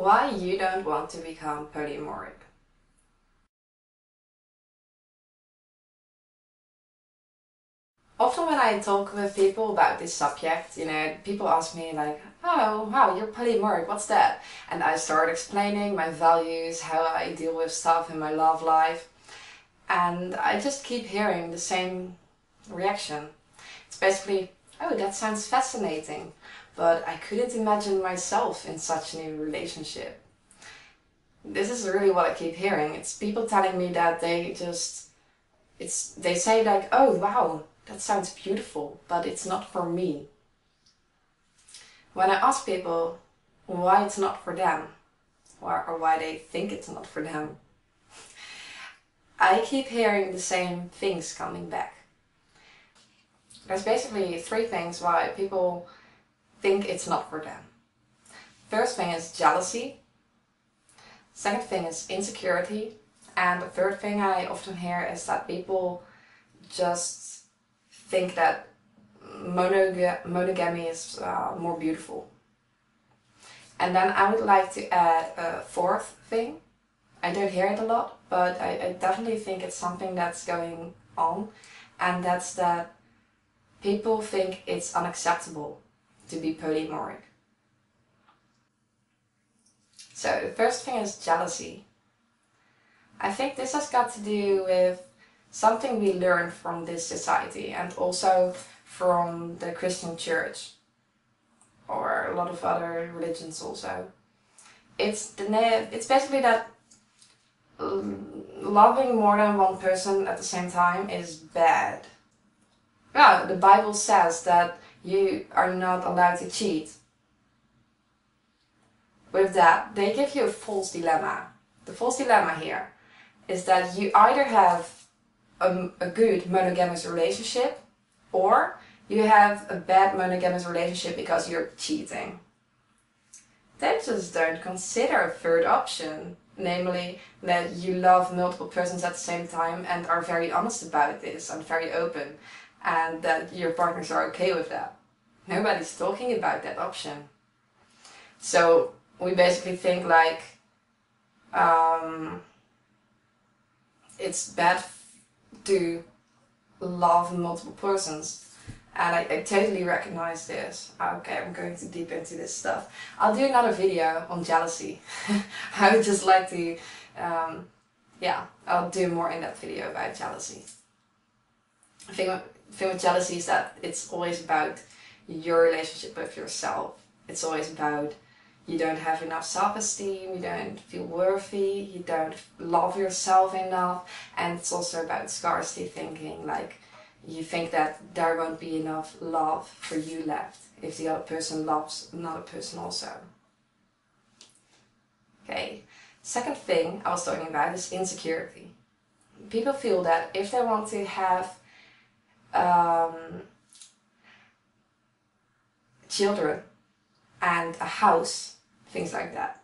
Why you don't want to become polyamoric. Often when I talk with people about this subject, people ask me like, oh, wow, you're polyamoric, what's that? And I start explaining my values, how I deal with stuff in my love life. And I just keep hearing the same reaction. It's basically, oh, that sounds fascinating, but I couldn't imagine myself in such a new relationship. This is really what I keep hearing. It's people telling me that they say like, oh wow, that sounds beautiful, but it's not for me. When I ask people why it's not for them, or why they think it's not for them, I keep hearing the same things coming back. There's basically three things why people think it's not for them. First thing is jealousy. Second thing is insecurity. And the third thing I often hear is that people just think that monogamy is more beautiful. And then I would like to add a fourth thing. I don't hear it a lot, but I definitely think it's something that's going on, and that's that people think it's unacceptable to be polyamoric. So the first thing is jealousy. I think this has got to do with something we learn from this society and also from the Christian church, or a lot of other religions also. It's basically that loving more than one person at the same time is bad. Yeah, the Bible says that you are not allowed to cheat. With that, they give you a false dilemma. The false dilemma here is that you either have a good monogamous relationship, or you have a bad monogamous relationship because you're cheating. They just don't consider a third option, namely that you love multiple persons at the same time and are very honest about this and very open, and that your partners are okay with that. Nobody's talking about that option. So we basically think like it's bad to love multiple persons, and I totally recognize this. Okay, I'm going too deep into this stuff. I'll do another video on jealousy. I would just like to, yeah, I'll do more in-depth video about jealousy. The thing with jealousy is that it's always about your relationship with yourself. It's always about you don't have enough self-esteem, you don't feel worthy, you don't love yourself enough, and it's also about scarcity thinking, like you think that there won't be enough love for you left if the other person loves another person also. Okay, second thing I was talking about is insecurity. People feel that if they want to have children and a house, things like that,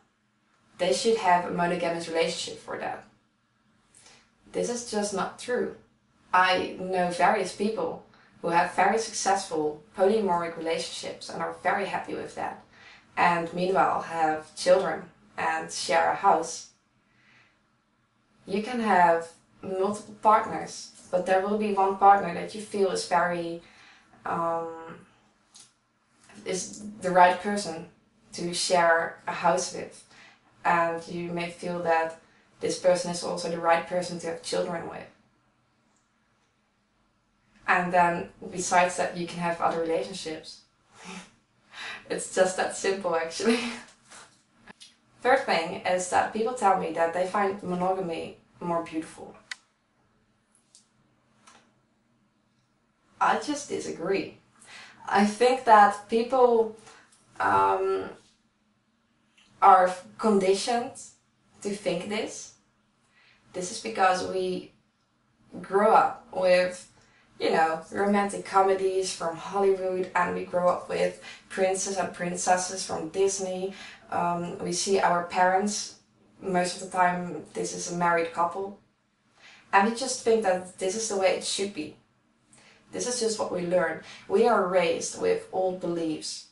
they should have a monogamous relationship for that. This is just not true. I know various people who have very successful polyamoric relationships and are very happy with that, and meanwhile have children and share a house. You can have multiple partners, but there will be one partner that you feel is very is the right person to share a house with, and you may feel that this person is also the right person to have children with. And then besides that, you can have other relationships. It's just that simple, actually. Third thing is that people tell me that they find monogamy more beautiful. I just disagree. I think that people are conditioned to think this. This is because we grow up with, romantic comedies from Hollywood, and we grow up with princes and princesses from Disney. We see our parents, most of the time this is a married couple, and we just think that this is the way it should be. This is just what we learn. We are raised with old beliefs.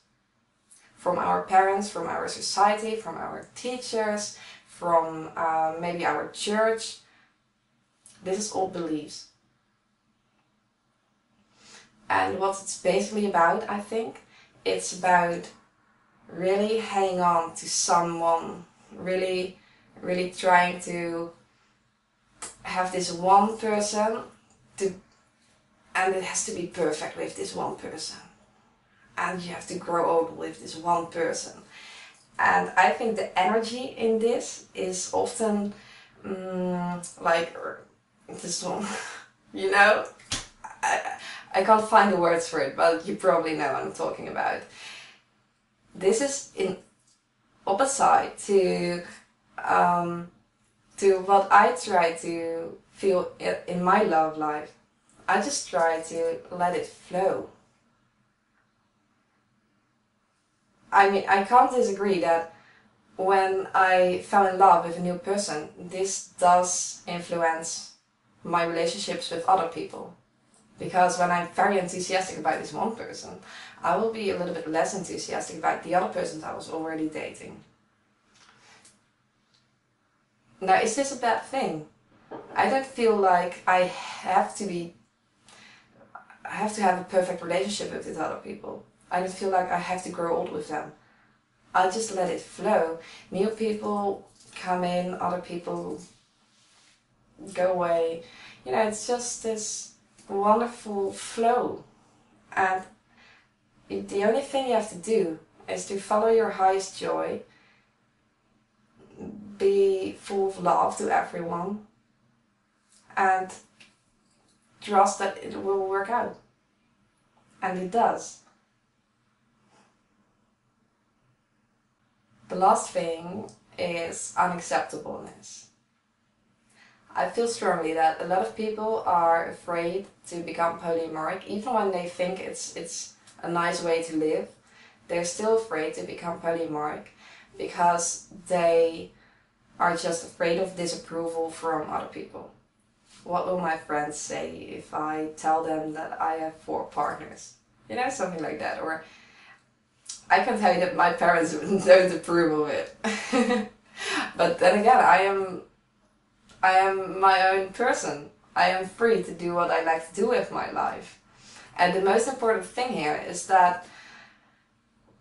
from our parents, from our society, from our teachers, from maybe our church. This is all beliefs. And what it's basically about, I think, it's about really hanging on to someone, really trying to have this one person, and it has to be perfect with this one person. And you have to grow old with this one person. And I think the energy in this is often like this one, you know? I can't find the words for it, but you probably know what I'm talking about. This is in opposite to what I try to feel in my love life. I just try to let it flow. I mean, I can't disagree that when I fell in love with a new person, this does influence my relationships with other people. Because when I'm very enthusiastic about this one person, I will be a little bit less enthusiastic about the other persons I was already dating. Now, is this a bad thing? I don't feel like I have to have a perfect relationship with these other people. I don't feel like I have to grow old with them. I just let it flow. New people come in, other people go away. You know, it's just this wonderful flow. And the only thing you have to do is to follow your highest joy, be full of love to everyone, and trust that it will work out. And it does. The last thing is unacceptableness. I feel strongly that a lot of people are afraid to become polyamoric, even when they think it's a nice way to live. They're still afraid to become polyamoric because they are just afraid of disapproval from other people. What will my friends say if I tell them that I have 4 partners? You know, something like that. Or I can tell you that my parents don't approve of it. But then again, I am my own person. I am free to do what I like to do with my life. And the most important thing here is that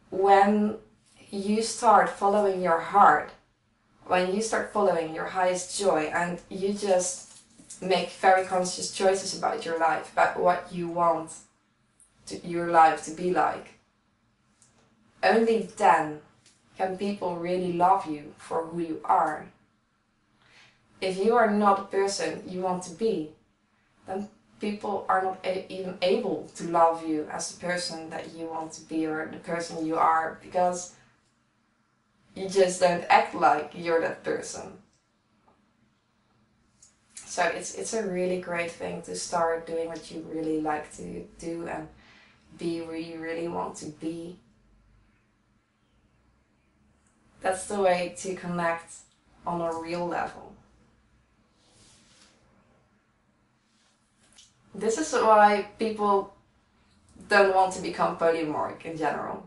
when you start following your heart, when you start following your highest joy, and you just make very conscious choices about your life, about what you want your life to be like, only then can people really love you for who you are. If you are not the person you want to be, then people are not even able to love you as the person that you want to be or the person you are, because you just don't act like you're that person. So it's a really great thing to start doing what you really like to do and be where you really want to be. That's the way to connect on a real level. This is why people don't want to become polyamoric in general.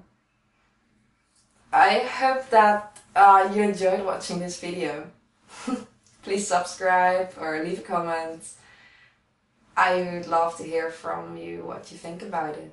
I hope that you enjoyed watching this video. Please subscribe or leave a comment. I would love to hear from you what you think about it.